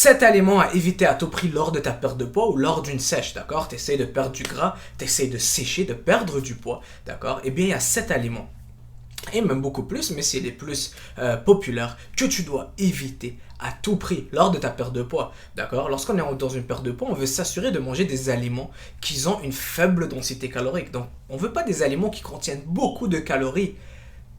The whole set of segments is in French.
7 aliments à éviter à tout prix lors de ta perte de poids ou lors d'une sèche, d'accord? Tu essaies de perdre du gras, tu essaies de sécher, de perdre du poids, d'accord? Eh bien, il y a 7 aliments, et même beaucoup plus, mais c'est les plus populaires, que tu dois éviter à tout prix lors de ta perte de poids, d'accord? Lorsqu'on est dans une perte de poids, on veut s'assurer de manger des aliments qui ont une faible densité calorique. Donc, on ne veut pas des aliments qui contiennent beaucoup de calories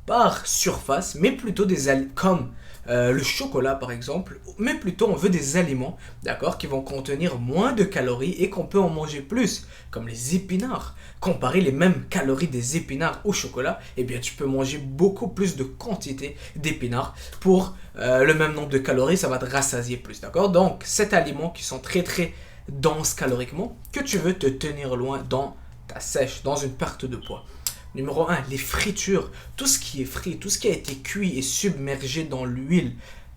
par surface, mais plutôt des aliments comme le chocolat par exemple, mais plutôt on veut des aliments, d'accord, qui vont contenir moins de calories et qu'on peut en manger plus, comme les épinards. Comparer les mêmes calories des épinards au chocolat, eh bien tu peux manger beaucoup plus de quantité d'épinards pour le même nombre de calories, ça va te rassasier plus, d'accord? Donc, 7 aliments qui sont très très denses caloriquement, que tu veux te tenir loin dans ta sèche, dans une perte de poids. Numéro 1, les fritures. Tout ce qui est frit, tout ce qui a été cuit et submergé dans l'huile,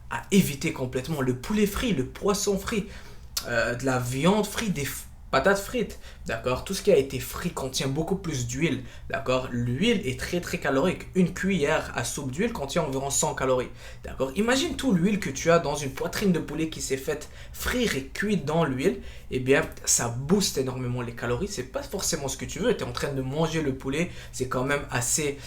à éviter complètement. Le poulet frit, le poisson frit, de la viande frite, des patates frites, d'accord? Tout ce qui a été frit contient beaucoup plus d'huile, d'accord? L'huile est très très calorique. Une cuillère à soupe d'huile contient environ 100 calories, d'accord? Imagine tout l'huile que tu as dans une poitrine de poulet qui s'est faite frire et cuite dans l'huile. Eh bien, ça booste énormément les calories. C'est pas forcément ce que tu veux. Tu es en train de manger le poulet, c'est quand même assez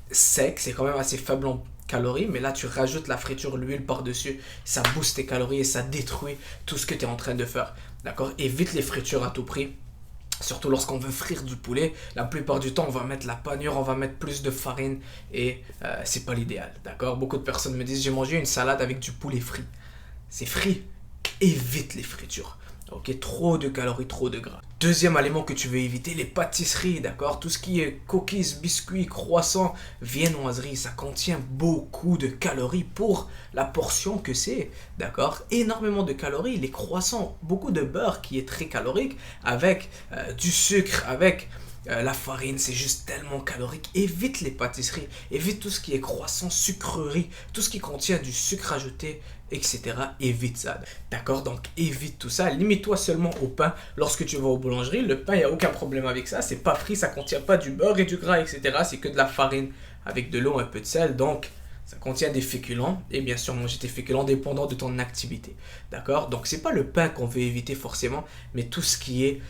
sec, c'est quand même assez faible en calories, mais là tu rajoutes la friture, l'huile par-dessus, ça booste tes calories et ça détruit tout ce que tu es en train de faire. D'accord? Évite les fritures à tout prix. Surtout lorsqu'on veut frire du poulet, la plupart du temps on va mettre la panure, on va mettre plus de farine et c'est pas l'idéal. D'accord? Beaucoup de personnes me disent j'ai mangé une salade avec du poulet frit. C'est frit. Évite les fritures. Ok, trop de calories, trop de gras. Deuxième aliment que tu veux éviter, les pâtisseries, d'accord? Tout ce qui est cookies, biscuits, croissants, viennoiseries, ça contient beaucoup de calories pour la portion que c'est, d'accord? Énormément de calories. Les croissants, beaucoup de beurre qui est très calorique, avec du sucre, avec la farine, c'est juste tellement calorique. Évite les pâtisseries, évite tout ce qui est croissant, sucrerie, tout ce qui contient du sucre ajouté, etc. Évite ça. D'accord? Donc évite tout ça. Limite-toi seulement au pain. Lorsque tu vas aux boulangeries, le pain, il n'y a aucun problème avec ça. C'est pas frit, ça contient pas du beurre et du gras, etc. C'est que de la farine avec de l'eau, un peu de sel. Donc, ça contient des féculents. Et bien sûr, manger tes féculents dépendant de ton activité. D'accord? Donc, c'est pas le pain qu'on veut éviter forcément, mais tout ce qui est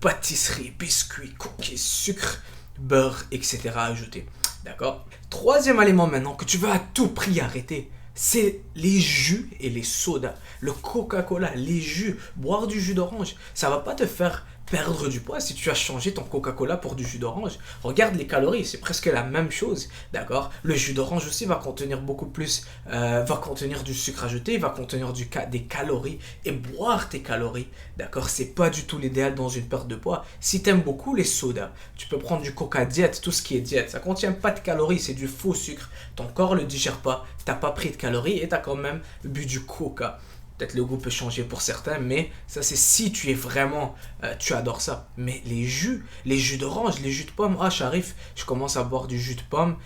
pâtisserie, biscuits, cookies, sucre, beurre, etc. ajouté. D'accord? Troisième aliment maintenant que tu veux à tout prix arrêter, c'est les jus et les sodas. Le Coca-Cola, les jus, boire du jus d'orange, ça va pas te faire perdre du poids si tu as changé ton Coca-Cola pour du jus d'orange. Regarde les calories, c'est presque la même chose, d'accord? Le jus d'orange aussi va contenir beaucoup plus, va contenir du sucre ajouté, va contenir des calories et boire tes calories, d'accord? C'est pas du tout l'idéal dans une perte de poids. Si tu aimes beaucoup les sodas, tu peux prendre du Coca diète, tout ce qui est diète, ça contient pas de calories, c'est du faux sucre. Ton corps le digère pas, t'as pas pris de calories et t'as quand même bu du Coca. Peut-être le goût peut changer pour certains, mais ça c'est si tu es vraiment, tu adores ça. Mais les jus d'orange, les jus de pomme, ah j'arrive, je commence à boire du jus de pomme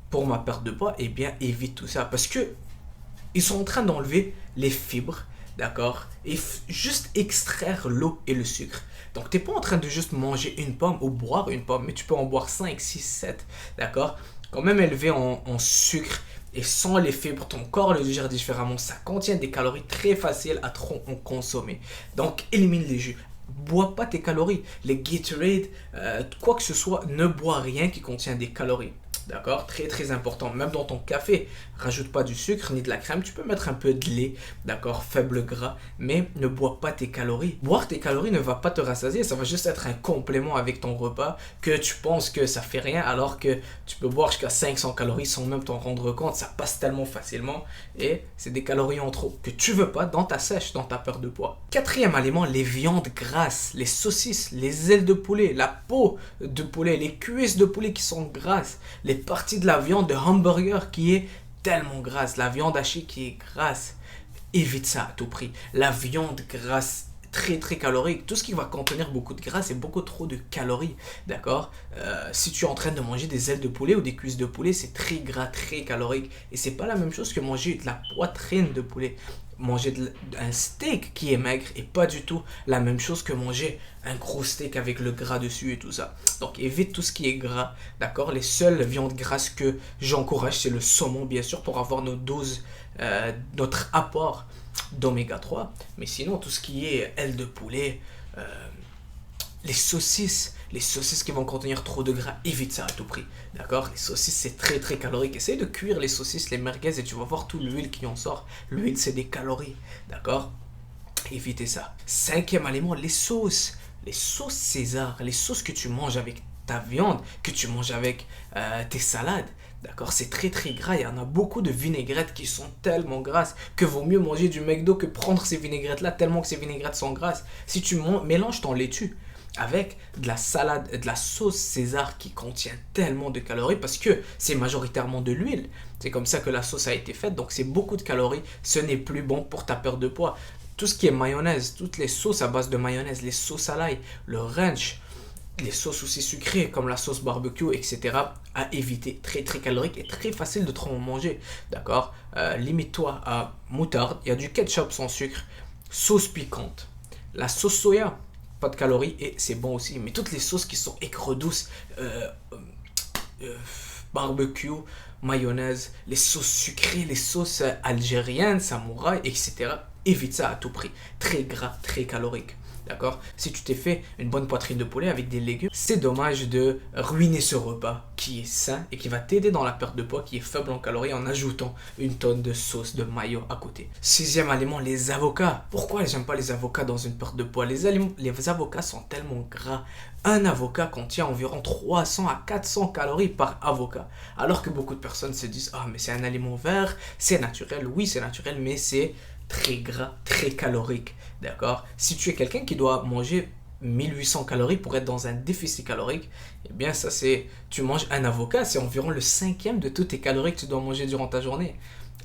pour ma perte de poids, eh bien évite tout ça. Parce que ils sont en train d'enlever les fibres, d'accord? Et juste extraire l'eau et le sucre. Donc t'es pas en train de juste manger une pomme ou boire une pomme, mais tu peux en boire 5, 6, 7, d'accord? Quand même élevé en sucre. Et sans les fibres, ton corps le digère différemment. Ça contient des calories très faciles à trop en consommer. Donc, élimine les jus. Bois pas tes calories. Les Gatorade, quoi que ce soit, ne bois rien qui contient des calories. D'accord? Très très important. Même dans ton café, rajoute pas du sucre ni de la crème. Tu peux mettre un peu de lait, d'accord? Faible gras, mais ne bois pas tes calories. Boire tes calories ne va pas te rassasier. Ça va juste être un complément avec ton repas que tu penses que ça fait rien alors que tu peux boire jusqu'à 500 calories sans même t'en rendre compte. Ça passe tellement facilement et c'est des calories en trop que tu veux pas dans ta sèche, dans ta perte de poids. Quatrième aliment, les viandes grasses, les saucisses, les ailes de poulet, la peau de poulet, les cuisses de poulet qui sont grasses, les partie de la viande de hamburger qui est tellement grasse, la viande hachée qui est grasse, évite ça à tout prix. La viande grasse, très très calorique, tout ce qui va contenir beaucoup de gras, c'est beaucoup trop de calories, d'accord? Si tu es en train de manger des ailes de poulet ou des cuisses de poulet, c'est très gras, très calorique, et c'est pas la même chose que manger de la poitrine de poulet. Manger un steak qui est maigre et pas du tout la même chose que manger un gros steak avec le gras dessus et tout ça. Donc évite tout ce qui est gras, d'accord? Les seules viandes grasses que j'encourage, c'est le saumon bien sûr pour avoir nos doses notre apport d'oméga 3. Mais sinon, tout ce qui est aile de poulet, euh, les saucisses qui vont contenir trop de gras, évite ça à tout prix. D'accord? Les saucisses, c'est très très calorique. Essaye de cuire les saucisses, les merguez, et tu vas voir toute l'huile qui en sort. L'huile, c'est des calories. D'accord? Évitez ça. Cinquième aliment, les sauces. Les sauces César, les sauces que tu manges avec ta viande, que tu manges avec tes salades. D'accord, c'est très très gras. Il y en a beaucoup de vinaigrettes qui sont tellement grasses que vaut mieux manger du McDo que prendre ces vinaigrettes-là, tellement que ces vinaigrettes sont grasses. Si tu mélanges ton laitue avec de la salade, de la sauce César qui contient tellement de calories parce que c'est majoritairement de l'huile. C'est comme ça que la sauce a été faite, donc c'est beaucoup de calories. Ce n'est plus bon pour ta perte de poids. Tout ce qui est mayonnaise, toutes les sauces à base de mayonnaise, les sauces à l'ail, le ranch, les sauces aussi sucrées comme la sauce barbecue, etc. à éviter. Très très calorique et très facile de trop en manger. D'accord? Limite-toi à moutarde, il y a du ketchup sans sucre, sauce piquante, la sauce soya, pas de calories et c'est bon aussi. Mais toutes les sauces qui sont aigres douces, barbecue, mayonnaise, les sauces sucrées, les sauces algériennes, samouraï, etc. Évite ça à tout prix. Très gras, très calorique. D'accord? Si tu t'es fait une bonne poitrine de poulet avec des légumes, c'est dommage de ruiner ce repas qui est sain et qui va t'aider dans la perte de poids, qui est faible en calories en ajoutant une tonne de sauce de mayo à côté. Sixième aliment, les avocats. Pourquoi j'aime pas les avocats dans une perte de poids? Les avocats sont tellement gras. Un avocat contient environ 300 à 400 calories par avocat. Alors que beaucoup de personnes se disent, ah mais c'est un aliment vert, c'est naturel. Oui, c'est naturel, mais c'est très gras, très calorique. D'accord? Si tu es quelqu'un qui doit manger 1800 calories pour être dans un déficit calorique, eh bien ça c'est, tu manges un avocat, c'est environ le cinquième de toutes tes calories que tu dois manger durant ta journée.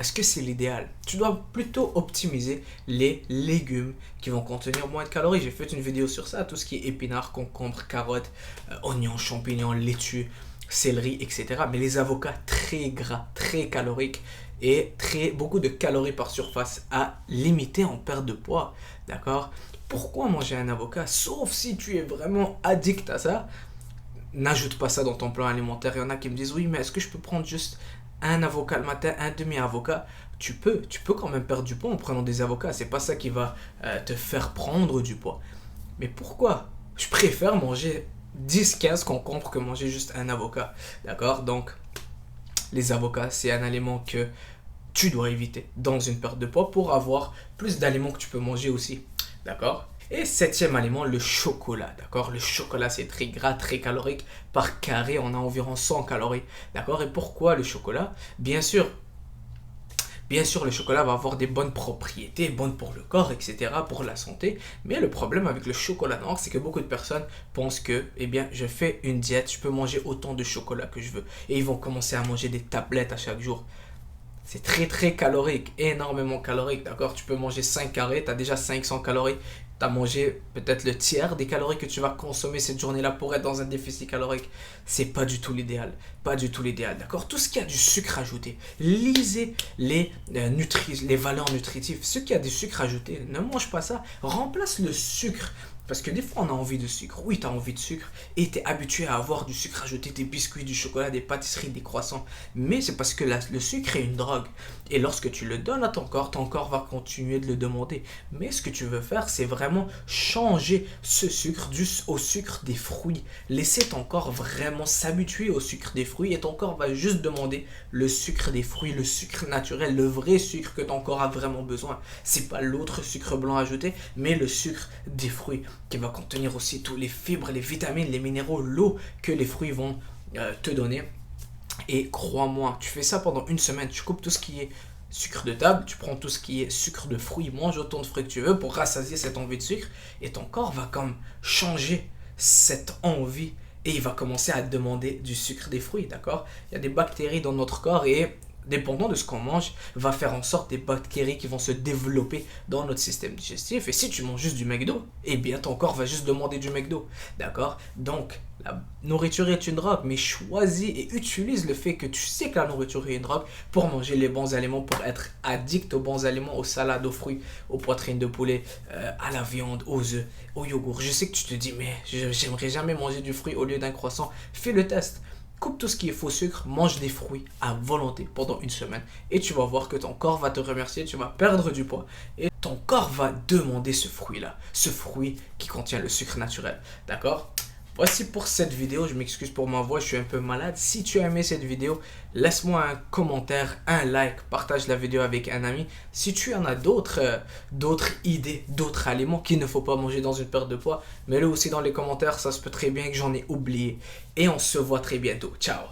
Est-ce que c'est l'idéal? Tu dois plutôt optimiser les légumes qui vont contenir moins de calories. J'ai fait une vidéo sur ça, tout ce qui est épinards, concombres, carottes, oignons, champignons, laitue, céleri, etc. Mais les avocats très gras, très caloriques et beaucoup de calories par surface à limiter en perte de poids. D'accord? Pourquoi manger un avocat? Sauf si tu es vraiment addict à ça, n'ajoute pas ça dans ton plan alimentaire. Il y en a qui me disent, oui, mais est-ce que je peux prendre juste un avocat le matin, un demi-avocat? Tu peux quand même perdre du poids en prenant des avocats. C'est pas ça qui va te faire prendre du poids. Mais pourquoi? Je préfère manger 10-15 concombres que manger juste un avocat. D'accord? Donc, les avocats, c'est un aliment que tu dois éviter dans une perte de poids pour avoir plus d'aliments que tu peux manger aussi. D'accord? Et septième aliment, le chocolat. D'accord? Le chocolat, c'est très gras, très calorique. Par carré, on a environ 100 calories. D'accord? Et pourquoi le chocolat? Bien sûr, le chocolat va avoir des bonnes propriétés, bonnes pour le corps, etc., pour la santé. Mais le problème avec le chocolat noir, c'est que beaucoup de personnes pensent que, eh bien, je fais une diète, je peux manger autant de chocolat que je veux. Et ils vont commencer à manger des tablettes à chaque jour. C'est très très calorique, énormément calorique, d'accord? Tu peux manger 5 carrés, tu as déjà 500 calories. Tu as mangé peut-être le tiers des calories que tu vas consommer cette journée-là pour être dans un déficit calorique. C'est pas du tout l'idéal. Pas du tout l'idéal, d'accord? Tout ce qui a du sucre ajouté, lisez les valeurs nutritives. Ce qui a du sucre ajouté, ne mange pas ça. Remplace le sucre. Parce que des fois, on a envie de sucre. Oui, tu as envie de sucre et tu es habitué à avoir du sucre ajouté, des biscuits, du chocolat, des pâtisseries, des croissants. Mais c'est parce que le sucre est une drogue. Et lorsque tu le donnes à ton corps va continuer de le demander. Mais ce que tu veux faire, c'est vraiment changer ce sucre au sucre des fruits. Laisser ton corps vraiment s'habituer au sucre des fruits et ton corps va juste demander le sucre des fruits, le sucre naturel, le vrai sucre que ton corps a vraiment besoin. C'est pas l'autre sucre blanc ajouté, mais le sucre des fruits, qui va contenir aussi tous les fibres, les vitamines, les minéraux, l'eau que les fruits vont te donner. Et crois-moi, tu fais ça pendant une semaine, tu coupes tout ce qui est sucre de table, tu prends tout ce qui est sucre de fruits, mange autant de fruits que tu veux pour rassasier cette envie de sucre et ton corps va comme changer cette envie et il va commencer à te demander du sucre des fruits, d'accord? Il y a des bactéries dans notre corps et dépendant de ce qu'on mange, va faire en sorte des bactéries qui vont se développer dans notre système digestif. Et si tu manges juste du McDo, eh bien ton corps va juste demander du McDo. D'accord? Donc, la nourriture est une drogue, mais choisis et utilise le fait que tu sais que la nourriture est une drogue pour manger les bons aliments, pour être addict aux bons aliments, aux salades, aux fruits, aux poitrines de poulet, à la viande, aux œufs, au yogourt. Je sais que tu te dis, mais j'aimerais jamais manger du fruit au lieu d'un croissant. Fais le test. coupe tout ce qui est faux sucre, mange des fruits à volonté pendant une semaine. Et tu vas voir que ton corps va te remercier, tu vas perdre du poids. Et ton corps va demander ce fruit-là, ce fruit qui contient le sucre naturel. D'accord? Voici pour cette vidéo, je m'excuse pour ma voix, je suis un peu malade. Si tu as aimé cette vidéo, laisse-moi un commentaire, un like, partage la vidéo avec un ami. Si tu en as d'autres idées, d'autres aliments qu'il ne faut pas manger dans une perte de poids, mets-le aussi dans les commentaires, ça se peut très bien que j'en ai oublié. Et on se voit très bientôt, ciao!